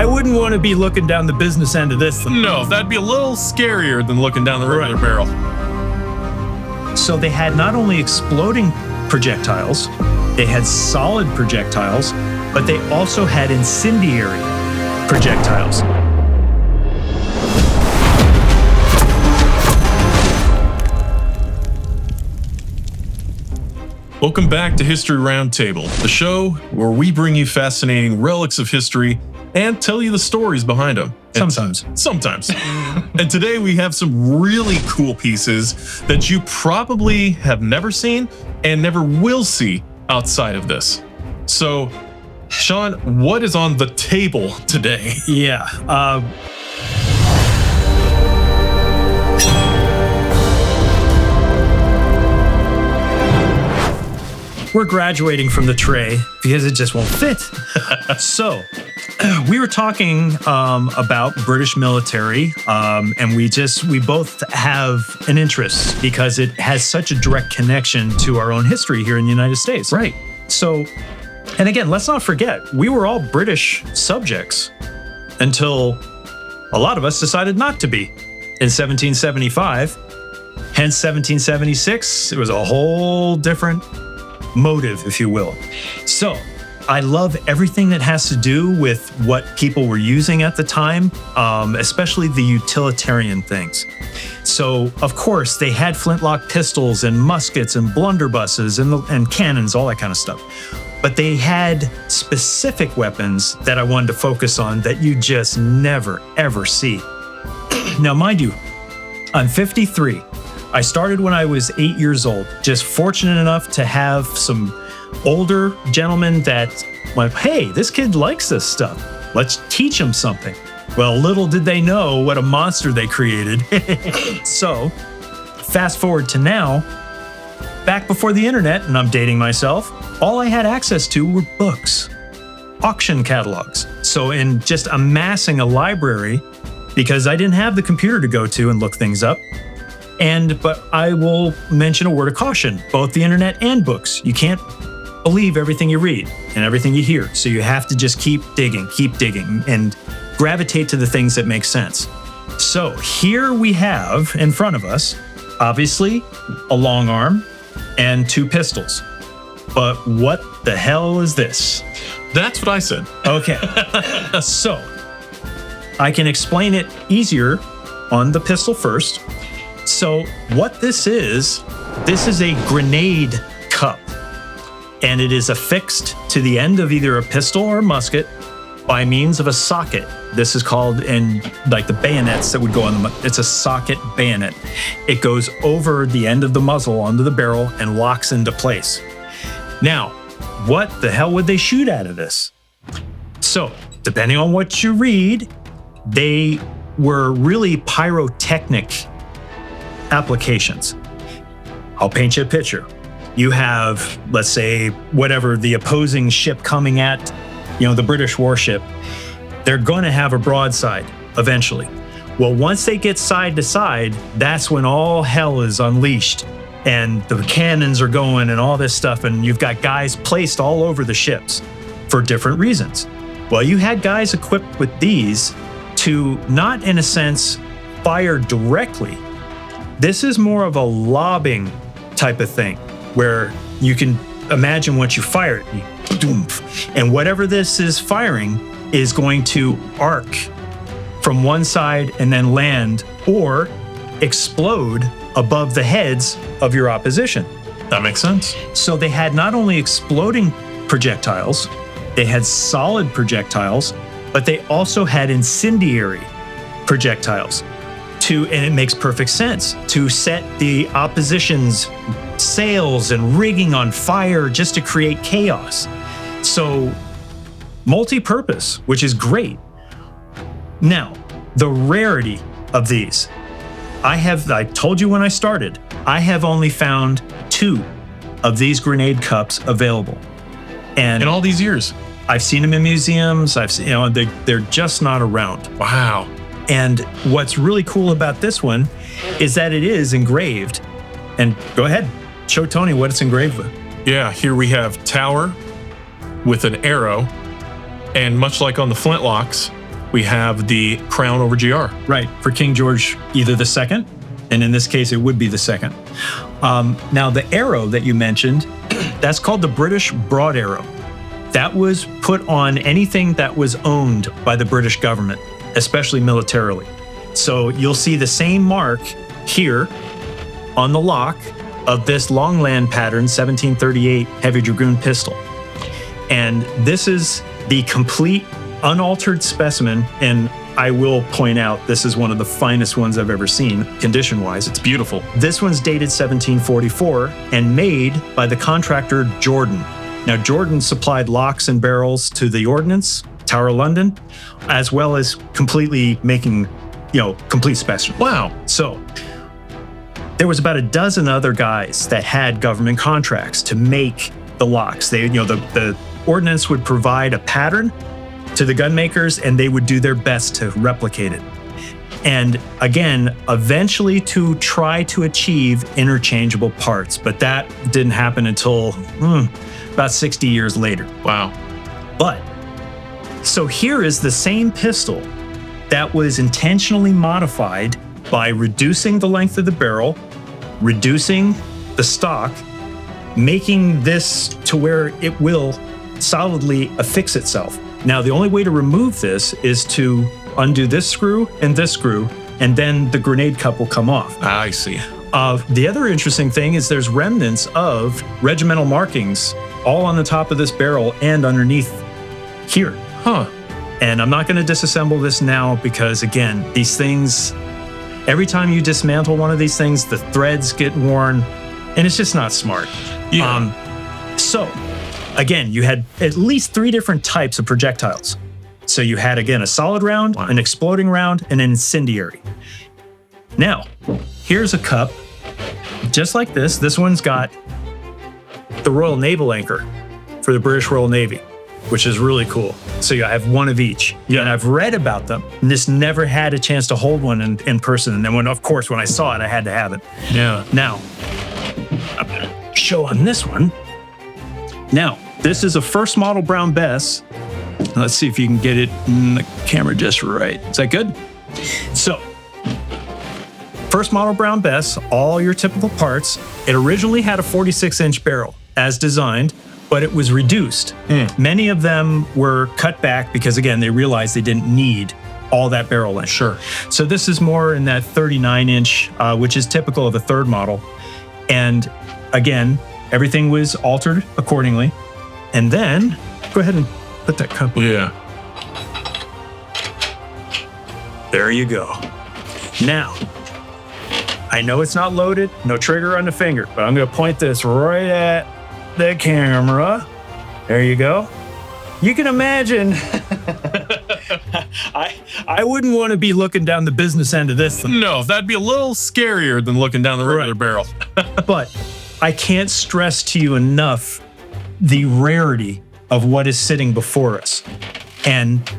I wouldn't want to be looking down the business end of this thing. No, that'd be a little scarier than looking down the regular barrel. So they had not only exploding projectiles, they had solid projectiles, but they also had incendiary projectiles. Welcome back to History Roundtable, the show where we bring you fascinating relics of history and tell you the stories behind them. Sometimes. And today we have some really cool pieces that you probably have never seen and never will see outside of this. So, Sean, what is on the table today? Yeah. We're graduating from the tray because it just won't fit. So, we were talking about British military, and we both have an interest because it has such a direct connection to our own history here in the United States. Right. So, and again, let's not forget, we were all British subjects until a lot of us decided not to be in 1775. Hence 1776, it was a whole different motive, if you will. So I love everything that has to do with what people were using at the time, especially the utilitarian things. So, of course, they had flintlock pistols and muskets and blunderbusses and cannons, all that kind of stuff. But they had specific weapons that I wanted to focus on that you just never, ever see. Now, mind you, I'm 53. I started when I was 8 years old, just fortunate enough to have some older gentlemen that went, hey, this kid likes this stuff. Let's teach him something. Well, little did they know what a monster they created. So, fast forward to now, back before the internet, and I'm dating myself, all I had access to were books, auction catalogs. So in just amassing a library, because I didn't have the computer to go to and look things up, but I will mention a word of caution, both the internet and books. You can't believe everything you read and everything you hear. So you have to just keep digging, and gravitate to the things that make sense. So here we have in front of us, obviously, a long arm and two pistols. But what the hell is this? That's what I said. Okay. So I can explain it easier on the pistol first. So what this is a grenade cup, and it is affixed to the end of either a pistol or a musket by means of a socket. This is called, in like the bayonets that would go on it's a socket bayonet. It goes over the end of the muzzle onto the barrel and locks into place. Now, what the hell would they shoot out of this? So, depending on what you read, they were really pyrotechnic applications. I'll paint you a picture. You have, let's say, whatever the opposing ship coming at, the British warship, they're going to have a broadside eventually. Well, once they get side to side, that's when all hell is unleashed and the cannons are going and all this stuff, and you've got guys placed all over the ships for different reasons. Well, you had guys equipped with these to not, in a sense, fire directly. This is more of a lobbing type of thing where you can imagine once you fire it, and whatever this is firing is going to arc from one side and then land or explode above the heads of your opposition. That makes sense. So they had not only exploding projectiles, they had solid projectiles, but they also had incendiary projectiles. And it makes perfect sense, to set the opposition's sails and rigging on fire just to create chaos. So multi-purpose, which is great. Now, the rarity of these. I told you when I started, I have only found 2 of these grenade cups available. And in all these years? I've seen them in museums. I've seen, they're just not around. Wow. And what's really cool about this one is that it is engraved. And go ahead, show Tony what it's engraved with. Yeah, here we have tower with an arrow, and much like on the flintlocks, we have the crown over GR. Right, for King George either the second, and in this case, it would be the second. Now, the arrow that you mentioned, that's called the British broad arrow. That was put on anything that was owned by the British government, especially militarily. So you'll see the same mark here on the lock of this Longland pattern 1738 heavy dragoon pistol. And this is the complete unaltered specimen, and I will point out this is one of the finest ones I've ever seen, condition-wise. It's Beautiful. This one's dated 1744 and made by the contractor Jordan. Now, Jordan supplied locks and barrels to the Ordnance, Tower of London, as well as completely making, complete specimens. Wow. So there was about a dozen other guys that had government contracts to make the locks. They, the Ordnance would provide a pattern to the gun makers, and they would do their best to replicate it. And again, eventually to try to achieve interchangeable parts, but that didn't happen until about 60 years later. Wow. But, so here is the same pistol that was intentionally modified by reducing the length of the barrel, reducing the stock, making this to where it will solidly affix itself. Now, the only way to remove this is to undo this screw, and then the grenade cup will come off. I see. The other interesting thing is there's remnants of regimental markings all on the top of this barrel and underneath here. Huh. And I'm not going to disassemble this now because, again, these things, every time you dismantle one of these things, the threads get worn, and it's just not smart. Yeah. So, again, you had at least 3 different types of projectiles. So you had, again, a solid round, an exploding round, and an incendiary. Now, here's a cup just like this. This one's got the Royal Naval anchor for the British Royal Navy, which is really cool. So you have one of each. Yeah. And I've read about them, and just never had a chance to hold one in person. And then when I saw it, I had to have it. Yeah. Now, I'm gonna show on this one. Now, this is a first model Brown Bess. Let's see if you can get it in the camera just right. Is that good? So, first model Brown Bess, all your typical parts. It originally had a 46-inch barrel as designed, but it was reduced. Many of them were cut back because, again, they realized they didn't need all that barrel length. Sure. So this is more in that 39-inch, which is typical of a third model. And again, everything was altered accordingly. And then, go ahead and put that cup. Yeah. There you go. Now, I know it's not loaded, no trigger on the finger, but I'm going to point this right at the camera. There you go. You can imagine, I wouldn't want to be looking down the business end of this thing. No, that'd be a little scarier than looking down the regular barrel. But I can't stress to you enough the rarity of what is sitting before us. And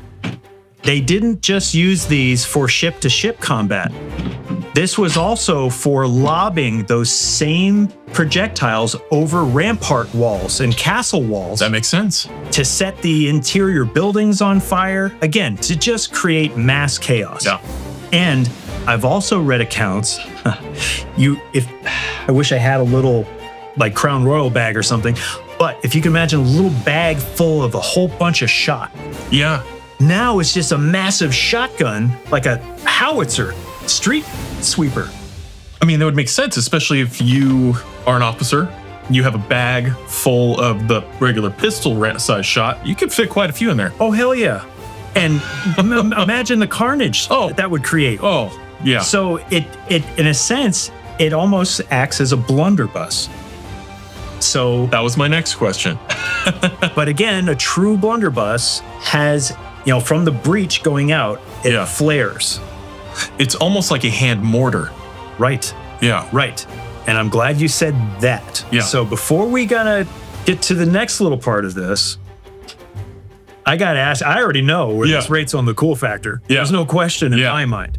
they didn't just use these for ship-to-ship combat. This was also for lobbing those same projectiles over rampart walls and castle walls. That makes sense. To set the interior buildings on fire. Again, to just create mass chaos. Yeah. And I've also read accounts. I wish I had a little like Crown Royal bag or something. But if you can imagine a little bag full of a whole bunch of shot. Yeah. Now it's just a massive shotgun, like a howitzer, street sweeper. I mean, that would make sense, especially if you are an officer. You have a bag full of the regular pistol size shot. You could fit quite a few in there. Oh, hell yeah. And imagine the carnage that would create. Oh, yeah. So it in a sense, it almost acts as a blunderbuss. So that was my next question. But again, a true blunderbuss has, from the breech going out, it flares. It's almost like a hand mortar. Right. Yeah. Right. And I'm glad you said that. Yeah. So before we gonna get to the next little part of this, I gotta ask, I already know where this rates on the cool factor. Yeah. There's no question in my mind.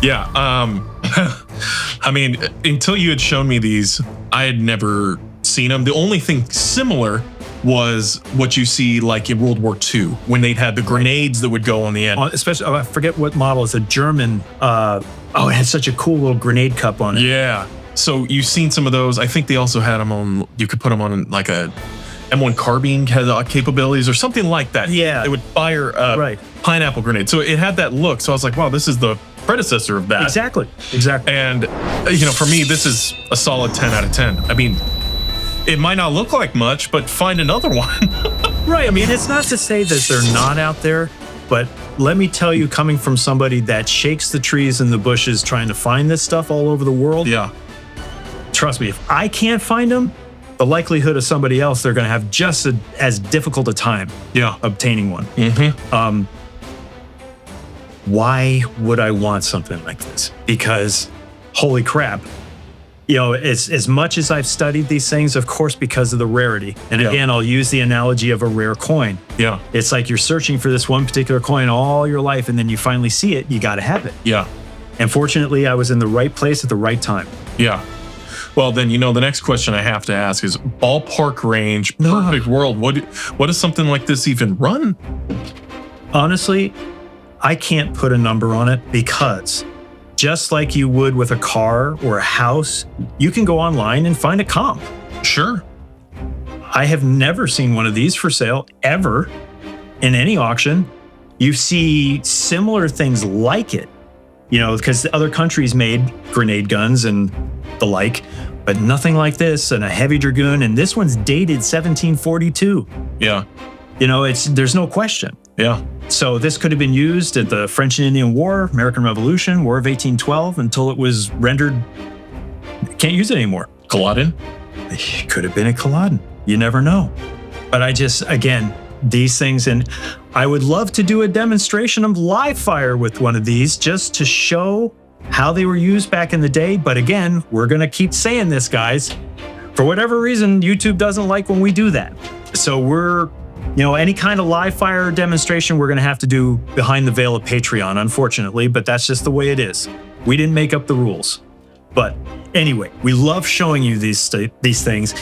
Yeah. I mean, until you had shown me these, I had never seen them. The only thing similar was what you see like in World War II when they'd had the grenades that would go on the end. Especially, I forget what model. It's a German. It had such a cool little grenade cup on it. Yeah. So you've seen some of those. I think they also had them on, you could put them on like a M1 carbine had capabilities or something like that. Yeah. It would fire a pineapple grenade. So it had that look. So I was like, wow, this is the predecessor of that. Exactly. And, for me, this is a solid 10 out of 10. I mean, it might not look like much, but find another one. Right. I mean, it's not to say that they're not out there, but let me tell you, coming from somebody that shakes the trees and the bushes trying to find this stuff all over the world. Yeah. Trust me, if I can't find them, the likelihood of somebody else, they're going to have just as difficult a time obtaining one. Mm-hmm. Why would I want something like this? Because holy crap, as much as I've studied these things, of course, because of the rarity. And again, I'll use the analogy of a rare coin. Yeah. It's like you're searching for this one particular coin all your life, and then you finally see it, you got to have it. Yeah. And fortunately, I was in the right place at the right time. Yeah. Well, then, the next question I have to ask is ballpark range, perfect world. What does something like this even run? Honestly, I can't put a number on it because just like you would with a car or a house, you can go online and find a comp. Sure. I have never seen one of these for sale ever in any auction. You see similar things like it, because other countries made grenade guns and the like, but nothing like this, and a heavy dragoon. And this one's dated 1742. Yeah. There's no question. Yeah. So this could have been used at the French and Indian War, American Revolution, War of 1812, until it was rendered, can't use it anymore. Culloden? It could have been a Culloden. You never know. But again, these things, and I would love to do a demonstration of live fire with one of these just to show how they were used back in the day. But again, we're going to keep saying this, guys. For whatever reason, YouTube doesn't like when we do that. So we're, any kind of live fire demonstration, we're going to have to do behind the veil of Patreon, unfortunately, but that's just the way it is. We didn't make up the rules. But anyway, we love showing you these things.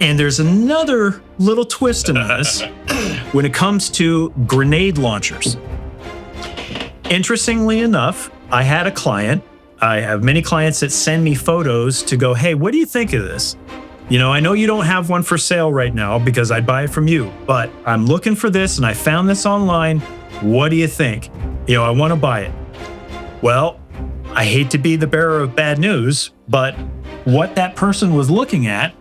And there's another little twist in this when it comes to grenade launchers. Interestingly enough, I had a client. I have many clients that send me photos to go, hey, what do you think of this? I know you don't have one for sale right now because I'd buy it from you, but I'm looking for this and I found this online. What do you think? I want to buy it. Well, I hate to be the bearer of bad news, but what that person was looking at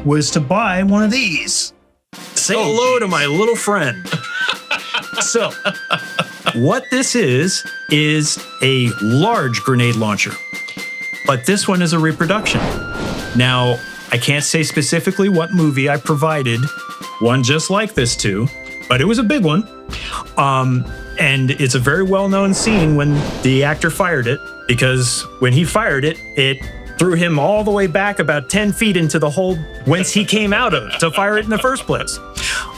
was to buy one of these. Say hello to my little friend. So, what this is a large grenade launcher, but this one is a reproduction. Now, I can't say specifically what movie I provided one just like this to, but it was a big one. And it's a very well-known scene when the actor fired it, because when he fired it, it threw him all the way back about 10 feet into the hole whence he came out of to fire it in the first place.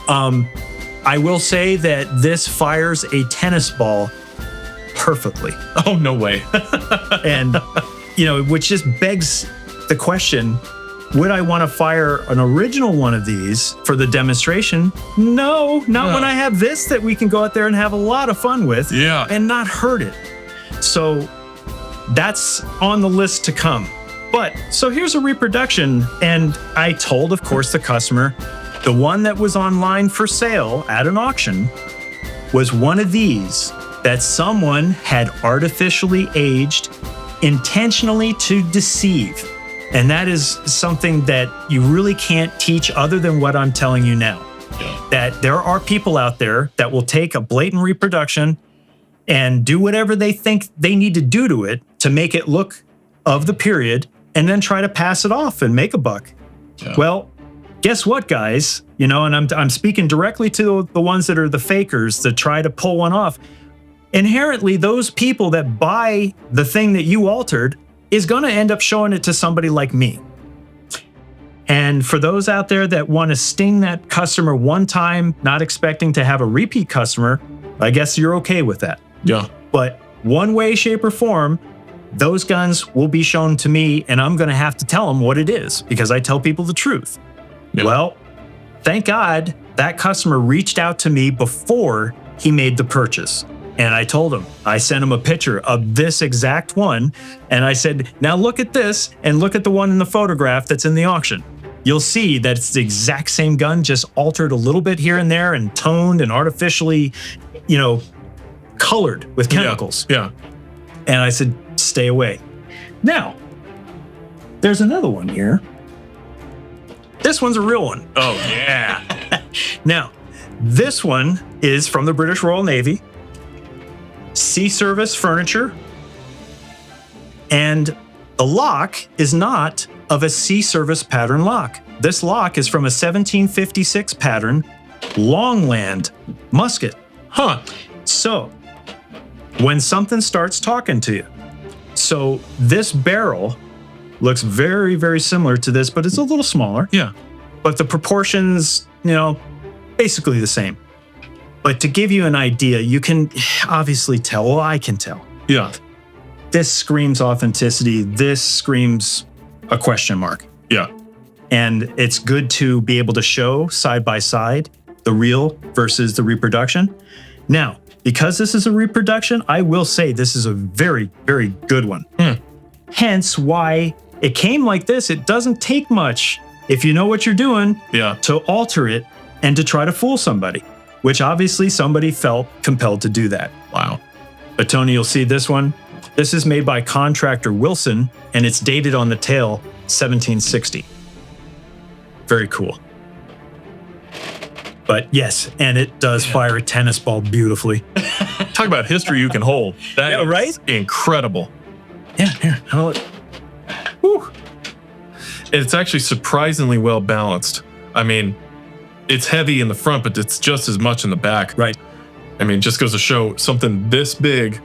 I will say that this fires a tennis ball perfectly. Oh, no way. And, which just begs the question, would I want to fire an original one of these for the demonstration? No, not when I have this that we can go out there and have a lot of fun with and not hurt it. So that's on the list to come. But so here's a reproduction. And I told, of course, the customer, the one that was online for sale at an auction was one of these that someone had artificially aged intentionally to deceive. And that is something that you really can't teach other than what I'm telling you now. Yeah. That there are people out there that will take a blatant reproduction and do whatever they think they need to do to it to make it look of the period and then try to pass it off and make a buck. Yeah. Well, guess what, guys? And I'm speaking directly to the ones that are the fakers that try to pull one off. Inherently, those people that buy the thing that you altered is going to end up showing it to somebody like me. And for those out there that want to sting that customer one time, not expecting to have a repeat customer, I guess you're okay with that. Yeah. But one way, shape, or form, those guns will be shown to me, and I'm going to have to tell them what it is because I tell people the truth. Yeah. Well, thank God that customer reached out to me before he made the purchase. And I told him, I sent him a picture of this exact one. And I said, now look at this and look at the one in the photograph that's in the auction. You'll see that it's the exact same gun, just altered a little bit here and there and toned and artificially, colored with chemicals. Yeah. And I said, stay away. Now, there's another one here. This one's a real one. Oh, yeah. Now, this one is from the British Royal Navy, sea service furniture, and the lock is not of a sea service pattern lock. This lock is from a 1756 pattern Longland musket. Huh. So, when something starts talking to you, so this barrel looks very, very similar to this, but it's a little smaller. Yeah. But the proportions, basically the same. But to give you an idea, you can obviously tell, well, I can tell. Yeah. This screams authenticity. This screams a question mark. Yeah. And it's good to be able to show side by side the real versus the reproduction. Now, because this is a reproduction, I will say this is a very, very good one. Hence why it came like this. It doesn't take much, if you know what you're doing, to alter it and to try to fool somebody, which obviously somebody felt compelled to do that. Wow. But Tony, you'll see this one. This is made by contractor Wilson, and it's dated on the tail 1760. Very cool. But yes, and it does fire a tennis ball beautifully. Talk about history you can hold. That is right? Incredible. Yeah, here. Whew. It's actually surprisingly well balanced. I mean, it's heavy in the front, but it's just as much in the back. Right. I mean, just goes to show something this big,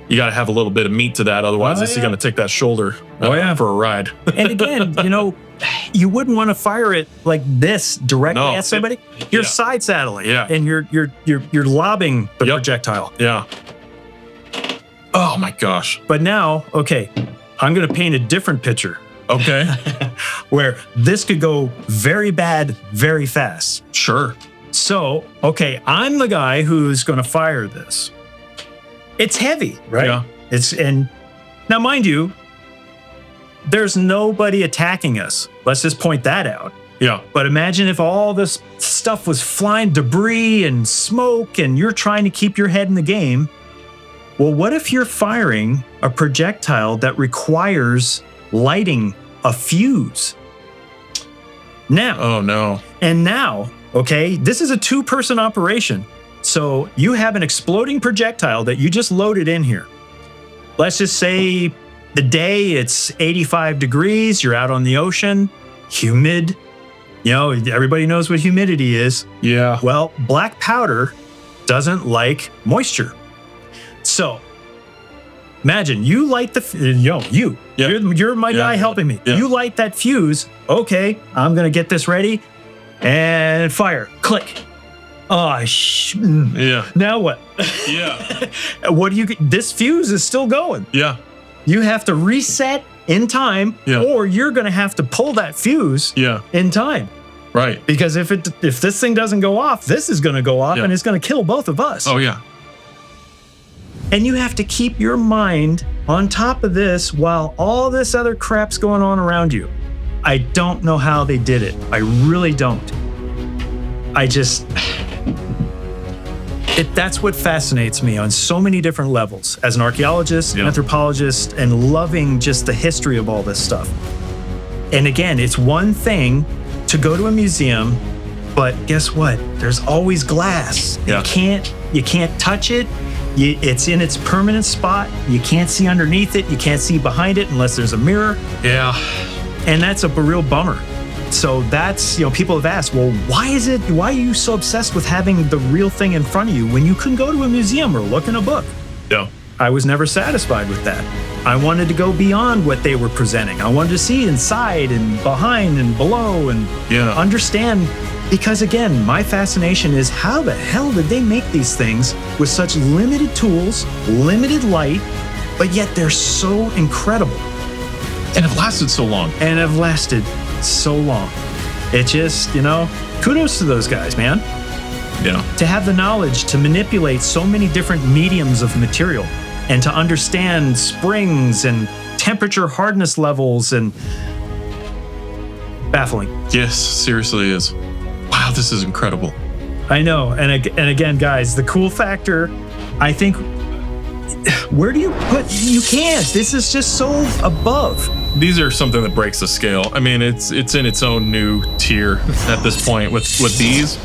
you got to have a little bit of meat to that. Otherwise, it's going to take that shoulder for a ride. And again, you wouldn't want to fire it like this directly at somebody. You're side saddling, and you're lobbing the projectile. Yeah. Oh my gosh. But now, okay, I'm going to paint a different picture. Okay. Where this could go very bad, very fast. Sure. So, okay, I'm the guy who's going to fire this. It's heavy, right? Yeah. And now, mind you, there's nobody attacking us. Let's just point that out. Yeah. But imagine if all this stuff was flying, debris and smoke, and you're trying to keep your head in the game. Well, what if you're firing a projectile that requires lighting a fuse? Now. Oh, no. And now, okay, this is a two-person operation. So you have an exploding projectile that you just loaded in here. Let's just say the day it's 85 degrees, you're out on the ocean, humid. Everybody knows what humidity is. Yeah. Well, black powder doesn't like moisture. So imagine you light you're my guy helping me. Yeah. You light that fuse. Okay, I'm going to get this ready and fire. Click. Oh, yeah. Now what? Yeah. What do you get? This fuse is still going. Yeah. You have to reset in time, or you're going to have to pull that fuse in time. Right. Because if this thing doesn't go off, this is going to go off and it's going to kill both of us. Oh, yeah. And you have to keep your mind on top of this while all this other crap's going on around you. I don't know how they did it. I really don't. That's what fascinates me on so many different levels as an archaeologist, anthropologist, and loving just the history of all this stuff. And again, it's one thing to go to a museum, but guess what? There's always glass. Yeah. You can't touch it. It's in its permanent spot. You can't see underneath it. You can't see behind it unless there's a mirror. Yeah. And that's a real bummer. So that's, people have asked, well, why are you so obsessed with having the real thing in front of you when you can go to a museum or look in a book? Yeah. I was never satisfied with that. I wanted to go beyond what they were presenting. I wanted to see inside and behind and below and understand. Because again, my fascination is how the hell did they make these things with such limited tools, limited light, but yet they're so incredible And it lasted so long. and have lasted so long. It just, kudos to those guys, man. Yeah. To have the knowledge to manipulate so many different mediums of material and to understand springs and temperature hardness levels and baffling. Yes, seriously is. Wow, this is incredible. I know. And again, guys, the cool factor, I think, where do you put, you can't. This is just so above. These are something that breaks the scale. I mean, it's in its own new tier at this point with these.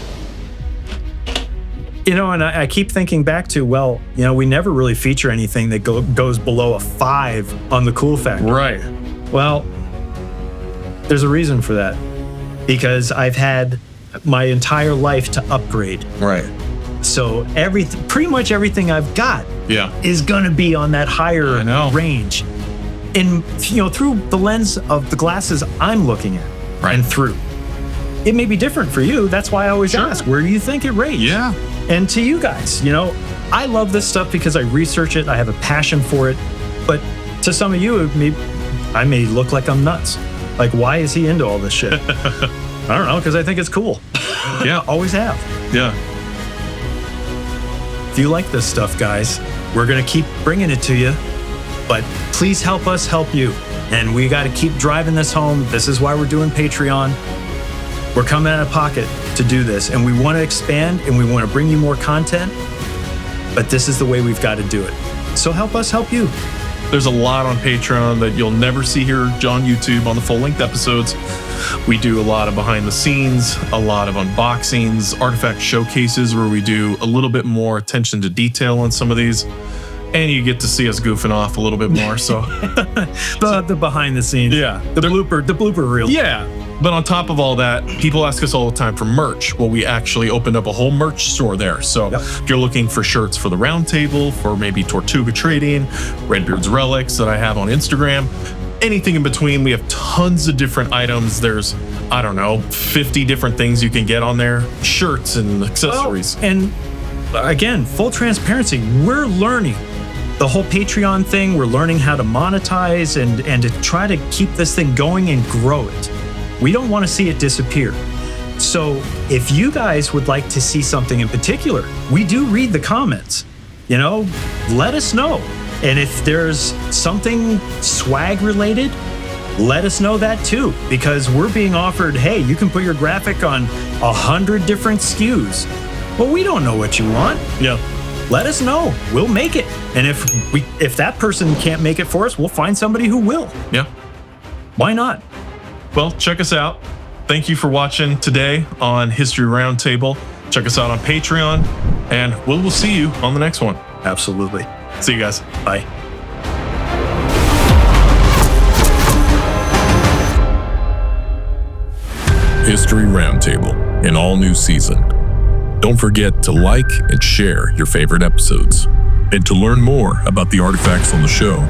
And I keep thinking back to, we never really feature anything that goes below a 5 on the cool factor. Right. Well, there's a reason for that. Because I've had my entire life to upgrade. Right. So pretty much everything I've got is going to be on that higher range. And, through the lens of the glasses I'm looking at and through. It may be different for you. That's why I always ask, where do you think it rates? Yeah. And to you guys, I love this stuff because I research it. I have a passion for it. But to some of you, I may look like I'm nuts. Like, why is he into all this shit? I don't know, because I think it's cool. Yeah. Always have. Yeah. If you like this stuff, guys, we're going to keep bringing it to you. But please help us help you. And we got to keep driving this home. This is why we're doing Patreon. We're coming out of pocket to do this. And we want to expand and we want to bring you more content. But this is the way we've got to do it. So help us help you. There's a lot on Patreon that you'll never see here on YouTube on the full-length episodes. We do a lot of behind the scenes, a lot of unboxings, artifact showcases where we do a little bit more attention to detail on some of these. And you get to see us goofing off a little bit more. So the behind the scenes. Yeah. The blooper reel. Yeah. But on top of all that, people ask us all the time for merch. Well, we actually opened up a whole merch store there. So if you're looking for shirts for the round table, for maybe Tortuga Trading, Redbeard's Relics that I have on Instagram, anything in between, we have tons of different items. There's, 50 different things you can get on there. Shirts and accessories. Well, and again, full transparency, we're learning the whole Patreon thing. We're learning how to monetize and to try to keep this thing going and grow it. We don't want to see it disappear. So if you guys would like to see something in particular, we do read the comments. Let us know. And if there's something swag related, let us know that too, because we're being offered, hey, you can put your graphic on 100 different SKUs. Well, we don't know what you want. Yeah. Let us know. We'll make it. And if that person can't make it for us, we'll find somebody who will. Yeah. Why not? Well, check us out. Thank you for watching today on History Roundtable. Check us out on Patreon, and we'll see you on the next one. Absolutely. See you guys. Bye. History Roundtable, an all-new season. Don't forget to like and share your favorite episodes. And to learn more about the artifacts on the show,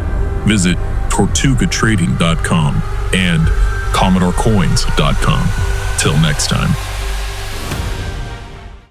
visit tortugatrading.com and CommodoreCoins.com. Till next time.